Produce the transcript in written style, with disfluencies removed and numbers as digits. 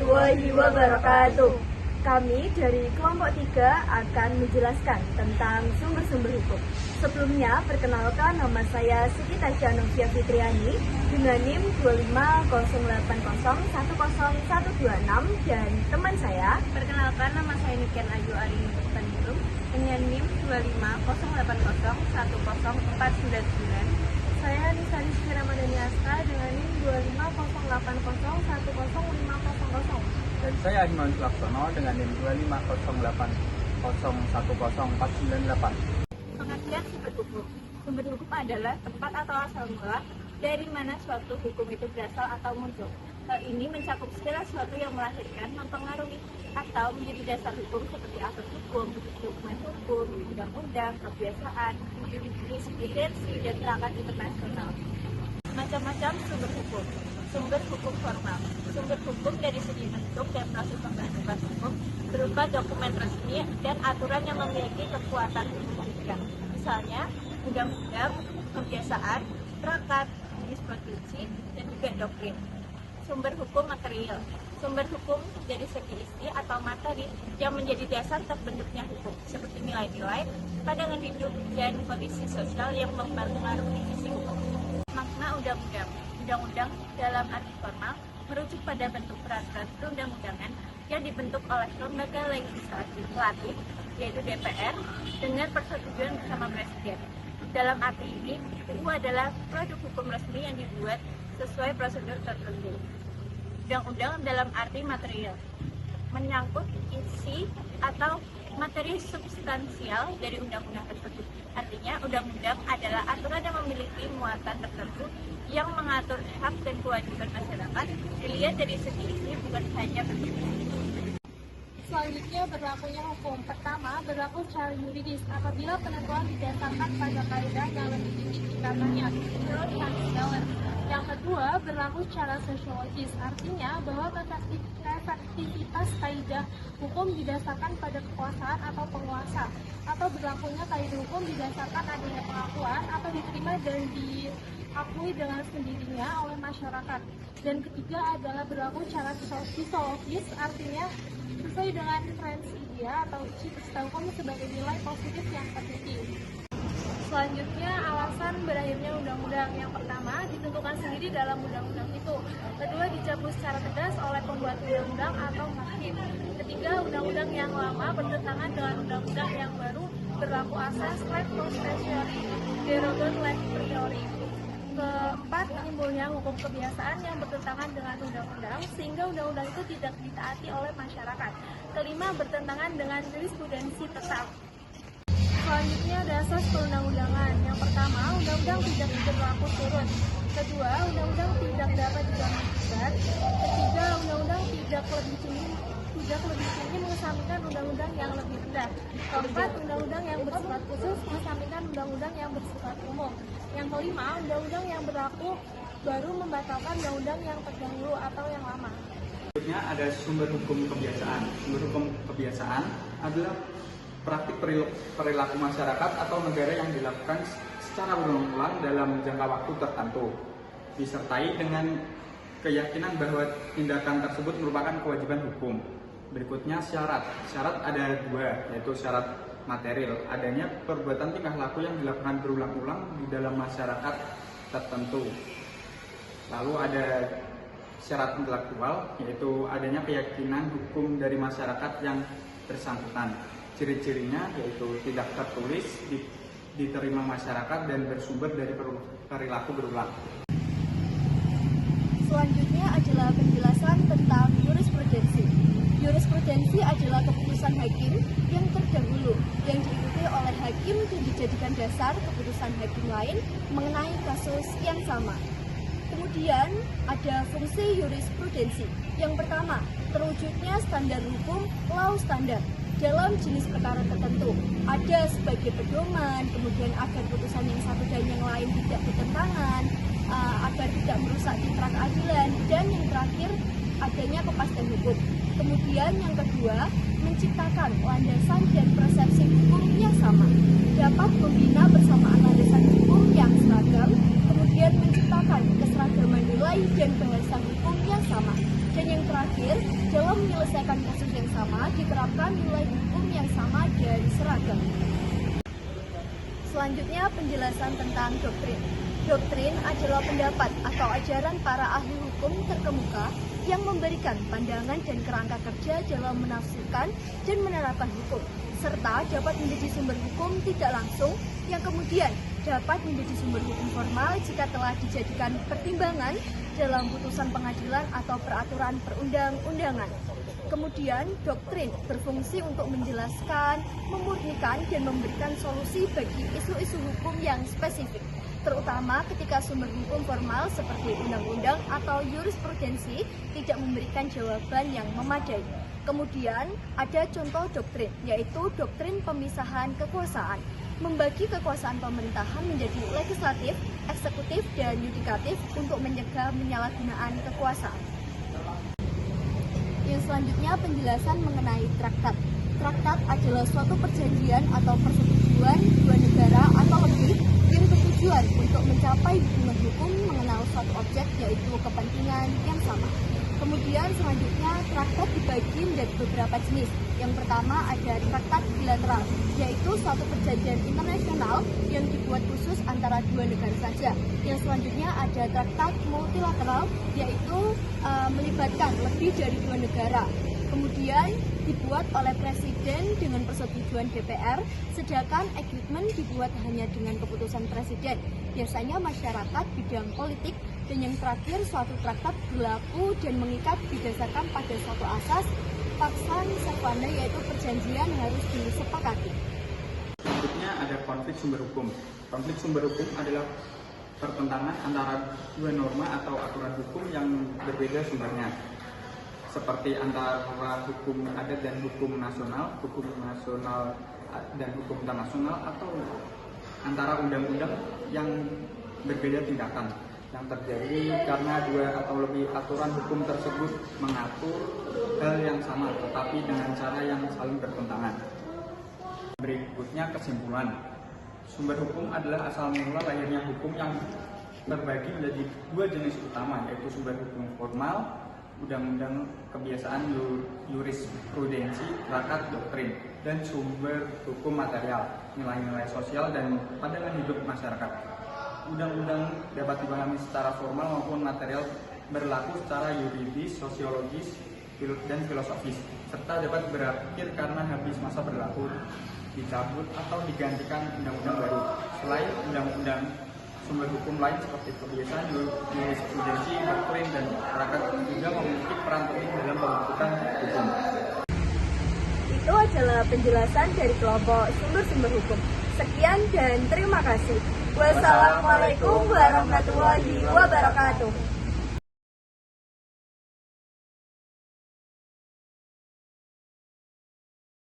warahmatullahi wabarakatuh. Kami dari kelompok 3 akan menjelaskan tentang sumber-sumber hukum. Sebelumnya, perkenalkan nama saya Siti Tasya Novia Fitriani dengan NIM 25080100126 dan teman saya. Perkenalkan, nama saya Niken Ayu Arini Tanjung dengan NIM 250801049. Saya Nisa Rizky Ramadhani Aska dengan NIM 25080100500. Dan saya Himawan Sulaksono dengan NIM 25080101498. Pengertian sumber hukum. Sumber hukum adalah tempat atau asal mula dari mana suatu hukum itu berasal atau muncul. Hal ini mencakup segala sesuatu yang melahirkan, mempengaruhi, atau menjadi dasar hukum seperti asas hukum, dokumen hukum, undang-undang, kebiasaan, jurisprudensi, dan perangkat internasional. Macam-macam sumber hukum. Sumber hukum formal. Sumber hukum dari segi bentuk dan proses pembentukan hukum berupa dokumen resmi dan aturan yang memiliki kekuatan hukum. Misalnya, undang-undang, kebiasaan, perangkat, jurisprudensi, dan juga doktrin. Sumber hukum material. Sumber hukum dari segi isi atau materi yang menjadi dasar terbentuknya hukum, seperti nilai-nilai, pandangan hidup, dan kondisi sosial yang mempengaruhi isi hukum. Makna undang-undang. Undang-undang dalam arti formal merujuk pada bentuk peraturan perundang-undangan yang dibentuk oleh lembaga legislatif, yaitu DPR, dengan persetujuan bersama Presiden. Dalam arti ini, UU adalah produk hukum resmi yang dibuat sesuai prosedur tertentu. Undang-undang dalam arti material, menyangkut isi atau materi substansial dari undang-undang tersebut. Artinya, undang-undang adalah aturan yang memiliki muatan tertentu yang mengatur hak dan kewajiban masyarakat dilihat dari segi isi, bukan hanya bentuk. Selanjutnya, berlakunya hukum. Pertama, berlaku secara yuridis apabila penentuan didasarkan pada kaidah yang lebih tinggi tingkatannya, menurut Hans Bauer. Yang kedua, berlaku secara sosiologis, artinya bahwa efektivitas kaidah hukum didasarkan pada kekuasaan atau penguasa, atau berlakunya kaidah hukum didasarkan adanya pengakuan atau diterima dan diakui dengan sendirinya oleh masyarakat. Dan ketiga adalah berlaku secara sosiologis, artinya sesuai dengan prinsipia atau cita-cita hukum sebagai nilai positif yang tertinggi. Selanjutnya, alasan berakhirnya undang-undang. Yang pertama, ditentukan sendiri dalam undang-undang itu. Kedua, dicabut secara tegas oleh pembuat undang-undang atau hakim. Ketiga, undang-undang yang lama bertentangan dengan undang-undang yang baru, berlaku asas lex post speciali, derogat lex priori. Keempat, timbulnya hukum kebiasaan yang bertentangan dengan undang-undang sehingga undang-undang itu tidak ditaati oleh masyarakat. Kelima, bertentangan dengan jurisprudensi tetap. Selanjutnya ada asas perundang-undangan. Yang pertama, undang-undang tidak berlaku turun. Kedua, undang-undang tidak dapat diganggu-gugat. Ketiga, undang-undang tidak lebih tinggi mengesampingkan undang-undang yang lebih rendah. Keempat, undang-undang yang bersifat khusus mengesampingkan undang-undang yang bersifat umum. Yang kelima, undang-undang yang berlaku baru membatalkan undang-undang yang terdahulu atau yang lama. Berikutnya ada sumber hukum kebiasaan. Sumber hukum kebiasaan adalah praktik perilaku masyarakat atau negara yang dilakukan secara berulang-ulang dalam jangka waktu tertentu, disertai dengan keyakinan bahwa tindakan tersebut merupakan kewajiban hukum. Berikutnya syarat. Syarat ada dua, yaitu syarat material, adanya perbuatan tingkah laku yang dilakukan berulang-ulang di dalam masyarakat tertentu. Lalu ada syarat intelektual, yaitu adanya keyakinan hukum dari masyarakat yang bersangkutan. Ciri-cirinya yaitu tidak tertulis, diterima masyarakat, dan bersumber dari perilaku berulang. Selanjutnya adalah penjelasan tentang jurisprudensi. Jurisprudensi adalah keputusan hakim yang terdahulu yang diikuti oleh hakim dan dijadikan dasar keputusan hakim lain mengenai kasus yang sama. Kemudian ada fungsi jurisprudensi. Yang pertama, terwujudnya standar hukum law standar dalam jenis perkara tertentu. Ada sebagai pedoman, kemudian agar putusan yang satu dan yang lain tidak bertentangan, agar tidak merusak citra keadilan, dan yang terakhir adanya kepastian hukum. Kemudian yang kedua, menciptakan landasan dan persepsi hukum yang sama, dapat membina persamaan landasan hukum yang seragam, kemudian menciptakan keseragaman nilai dan bahasan hukum yang sama. Dan yang terakhir, dalam menyelesaikan kasus yang sama diterapkan nilai hukum yang sama dan seragam. Selanjutnya penjelasan tentang doktrin. Doktrin adalah pendapat atau ajaran para ahli hukum terkemuka yang memberikan pandangan dan kerangka kerja dalam menafsirkan dan menerapkan hukum, serta dapat menjadi sumber hukum tidak langsung yang kemudian dapat menjadi sumber hukum formal jika telah dijadikan pertimbangan dalam putusan pengadilan atau peraturan perundang-undangan. Kemudian, doktrin berfungsi untuk menjelaskan, memurnikan, dan memberikan solusi bagi isu-isu hukum yang spesifik, terutama ketika sumber hukum formal seperti undang-undang atau jurisprudensi tidak memberikan jawaban yang memadai. Kemudian, ada contoh doktrin, yaitu doktrin pemisahan kekuasaan, membagi kekuasaan pemerintahan menjadi legislatif, eksekutif, dan yudikatif untuk mencegah penyalahgunaan kekuasaan. Yang selanjutnya penjelasan mengenai traktat. Traktat adalah suatu perjanjian atau persetujuan dua negara atau lebih yang bertujuan untuk mencapai hubungan hukum mengenal suatu objek, yaitu kepentingan yang sama. Kemudian selanjutnya traktat dibagi menjadi beberapa jenis. Yang pertama ada traktat bilateral, yaitu suatu perjanjian internasional yang dibuat khusus antara dua negara saja. Yang selanjutnya ada traktat multilateral, yaitu melibatkan lebih dari dua negara. Kemudian dibuat oleh presiden dengan persetujuan DPR, sedangkan agreement dibuat hanya dengan keputusan presiden. Biasanya masyarakat bidang politik. Dan yang terakhir, suatu traktat berlaku dan mengikat berdasarkan pada suatu asas paksa servanda, yaitu perjanjian harus disepakati. Selanjutnya ada konflik sumber hukum. Konflik sumber hukum adalah pertentangan antara dua norma atau aturan hukum yang berbeda sumbernya, seperti antara hukum adat dan hukum nasional dan hukum internasional, atau antara undang-undang yang berbeda tingkatan yang terjadi karena dua atau lebih aturan hukum tersebut mengatur hal yang sama tetapi dengan cara yang saling bertentangan. Berikutnya kesimpulan. Sumber hukum adalah asal mula lahirnya hukum yang terbagi menjadi dua jenis utama, yaitu sumber hukum formal, undang-undang, kebiasaan, jurisprudensi, traktat, doktrin, dan sumber hukum material, nilai-nilai sosial dan pandangan hidup masyarakat. Undang-undang dapat dipahami secara formal maupun material, berlaku secara yuridis, sosiologis, dan filosofis, serta dapat berakhir karena habis masa berlaku, dicabut atau digantikan undang-undang baru. Selain undang-undang, sumber hukum lain seperti kebiasaan, jurisprudensi, doktrin, dan traktat juga memiliki peran penting dalam pembentukan hukum. Itu adalah penjelasan dari kelompok sumber-sumber hukum. Sekian dan terima kasih. Wassalamualaikum warahmatullahi wabarakatuh.